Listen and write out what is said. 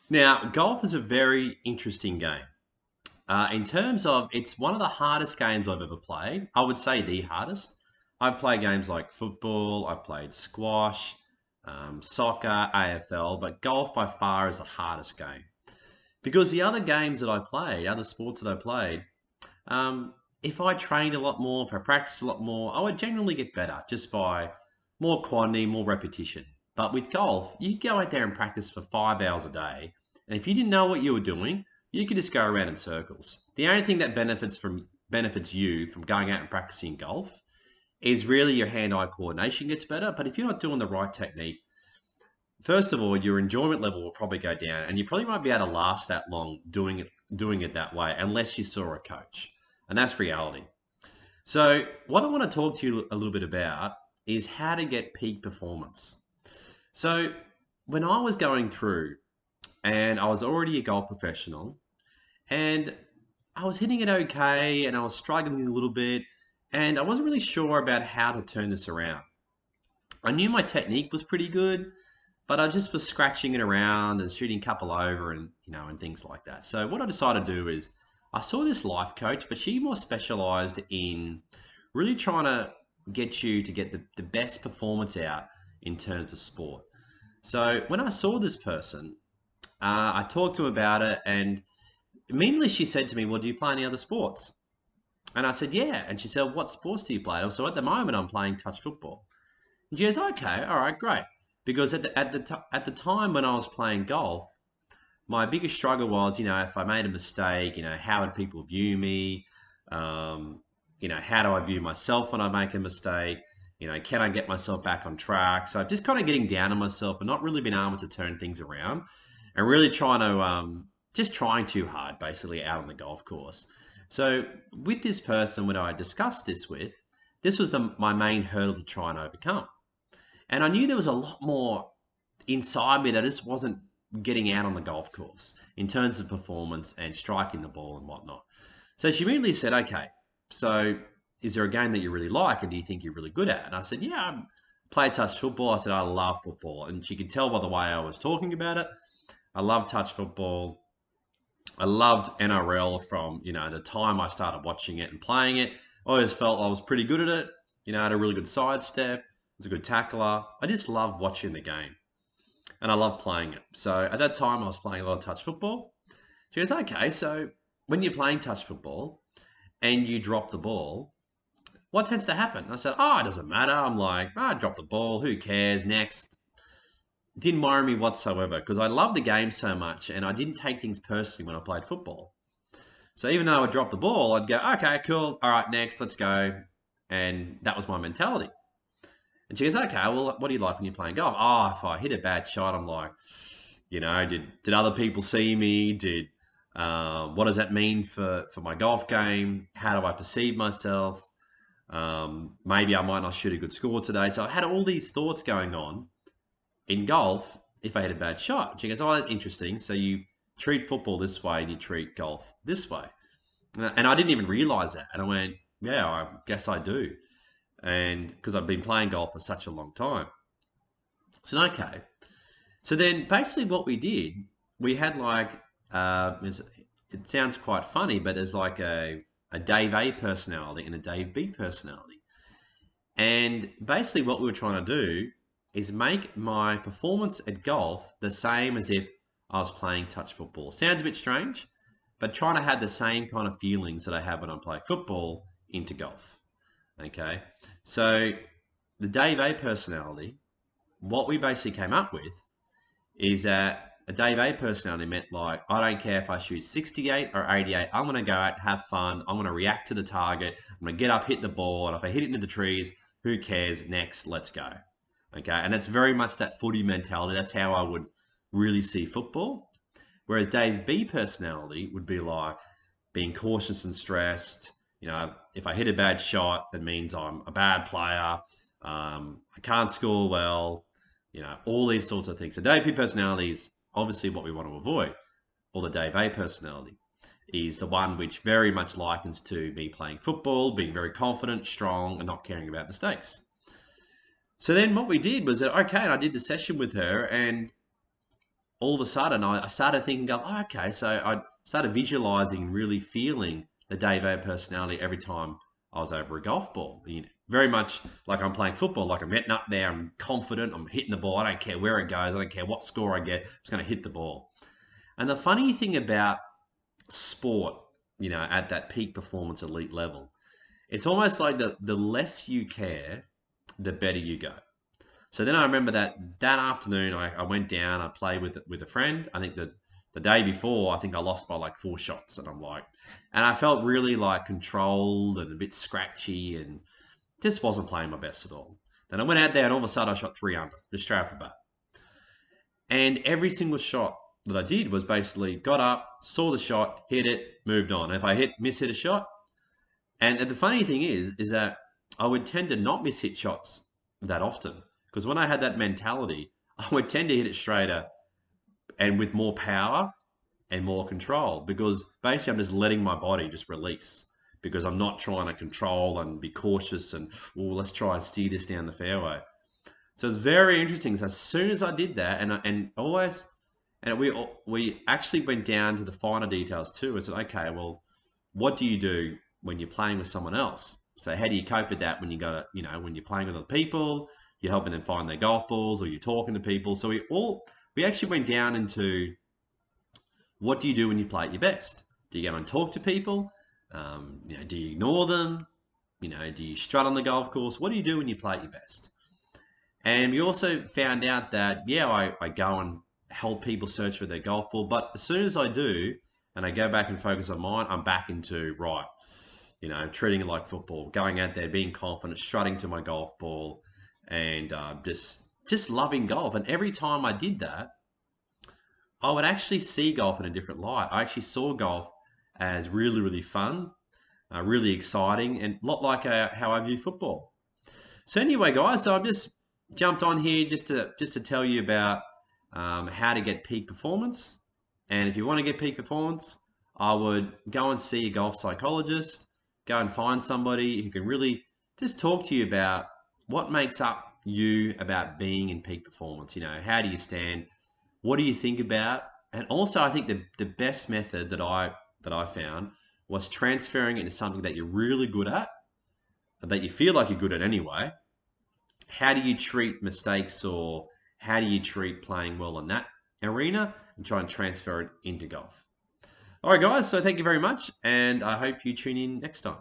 Now, golf is a very interesting game. In terms of, it's one of the hardest games I've ever played. I would say the hardest. I've played games like football, I've played squash, soccer, AFL, but golf by far is the hardest game. Because the other games that I played, other sports that I played, if I trained a lot more, if I practiced a lot more, I would generally get better just by more quantity, more repetition. But with golf, you go out there and practice for 5 hours a day, and if you didn't know what you were doing, you could just go around in circles. The only thing that benefits you from going out and practicing golf is really your hand-eye coordination gets better. But if you're not doing the right technique, first of all, your enjoyment level will probably go down, and you probably won't be able to last that long doing it that way unless you saw a coach, and that's reality. So, what I want to talk to you a little bit about is how to get peak performance. So, when I was going through, and I was already a golf professional, and I was hitting it okay, and I was struggling a little bit, and I wasn't really sure about how to turn this around. I knew my technique was pretty good, but I just was scratching it around and shooting a couple over and things like that. So what I decided to do is I saw this life coach, but she more specialized in really trying to get you to get the best performance out in terms of sport. So when I saw this person, I talked to her about it, and immediately she said to me, "Well, do you play any other sports?" And I said, "Yeah." And she said, "What sports do you play?" So at the moment, I'm playing touch football. And she goes, "Okay, all right, great." Because at the time when I was playing golf, my biggest struggle was, if I made a mistake, how would people view me? How do I view myself when I make a mistake? Can I get myself back on track? So just kind of getting down on myself and not really being able to turn things around, and really trying to just trying too hard, basically, out on the golf course. So with this person, when I discussed this with, this was my main hurdle to try and overcome. And I knew there was a lot more inside me that just wasn't getting out on the golf course in terms of performance and striking the ball and whatnot. So she immediately said, "Okay, so is there a game that you really like and do you think you're really good at?" And I said, "Yeah, I play touch football." I said, "I love football." And she could tell by the way I was talking about it. I love touch football. I loved NRL from, the time I started watching it and playing it. I always felt I was pretty good at it. I had a really good sidestep. Was a good tackler. I just love watching the game, and I love playing it. So at that time, I was playing a lot of touch football. She goes, "Okay, so when you're playing touch football and you drop the ball, what tends to happen?" I said, "Oh, it doesn't matter." I'm like, "I drop the ball. Who cares? Next." It didn't worry me whatsoever because I love the game so much, and I didn't take things personally when I played football. So even though I dropped the ball, I'd go, "Okay, cool. All right, next, let's go." And that was my mentality. And she goes, "Okay, well, what do you like when you're playing golf?" "Oh, if I hit a bad shot," I'm like, did other people see me? What does that mean for my golf game? How do I perceive myself? Maybe I might not shoot a good score today. So I had all these thoughts going on in golf if I hit a bad shot. She goes, "Oh, that's interesting. So you treat football this way and you treat golf this way." And I didn't even realize that. And I went, "Yeah, I guess I do." And because I've been playing golf for such a long time. So okay. So then basically what we did, we had like, it sounds quite funny, but there's like a Dave A personality and a Dave B personality. And basically what we were trying to do is make my performance at golf the same as if I was playing touch football. Sounds a bit strange, but trying to have the same kind of feelings that I have when I play football into golf. Okay. So the Dave A personality, what we basically came up with is that a Dave A personality meant like, I don't care if I shoot 68 or 88, I'm going to go out, have fun, I'm going to react to the target, I'm going to get up, hit the ball, and if I hit it into the trees, who cares, next, let's go. Okay, and it's very much that footy mentality. That's how I would really see football. Whereas Dave B personality would be like being cautious and stressed. If I hit a bad shot, it means I'm a bad player. I can't score well. All these sorts of things. So Dave B personality is obviously what we want to avoid. Or the Dave A personality is the one which very much likens to me playing football, being very confident, strong, and not caring about mistakes. So then what we did was that, okay, and I did the session with her, and all of a sudden I started thinking, oh, okay, so I started visualizing and really feeling the Dave O personality every time I was over a golf ball. You know, very much like I'm playing football, like I'm getting up there, I'm confident, I'm hitting the ball. I don't care where it goes, I don't care what score I get, I'm just going to hit the ball. And the funny thing about sport, you know, at that peak performance elite level, it's almost like the less you care, the better you go. So then I remember that afternoon I went down, I played with a friend. I think the day before, I think I lost by like 4 shots, and and I felt really like controlled and a bit scratchy and just wasn't playing my best at all. Then I went out there and all of a sudden I shot 3 under, just straight off the bat. And every single shot that I did was basically got up, saw the shot, hit it, moved on. If I miss hit a shot, and the funny thing is that I would tend to not miss hit shots that often, because when I had that mentality, I would tend to hit it straighter and with more power and more control, because basically I'm just letting my body just release, because I'm not trying to control and be cautious and, oh, let's try and steer this down the fairway. So it's very interesting. So as soon as I did that, and we actually went down to the finer details too. I said, okay, well, what do you do when you're playing with someone else? So how do you cope with that when when you're playing with other people, you're helping them find their golf balls, or you're talking to people. So we actually went down into, what do you do when you play at your best? Do you go and talk to people? Do you ignore them? Do you strut on the golf course? What do you do when you play at your best? And we also found out that, yeah, I go and help people search for their golf ball, but as soon as I do, and I go back and focus on mine, I'm back into, right, treating it like football, going out there, being confident, strutting to my golf ball, and just loving golf. And every time I did that, I would actually see golf in a different light. I actually saw golf as really, really fun, really exciting, and a lot like how I view football. So anyway, guys, so I've just jumped on here just to tell you about how to get peak performance. And if you want to get peak performance, I would go and see a golf psychologist, go and find somebody who can really just talk to you about what makes up you about being in peak performance. How do you stand? What do you think about? And also, I think the best method that I found was transferring it into something that you're really good at, that you feel like you're good at anyway. How do you treat mistakes, or how do you treat playing well in that arena, and try and transfer it into golf? All right, guys, so thank you very much, and I hope you tune in next time.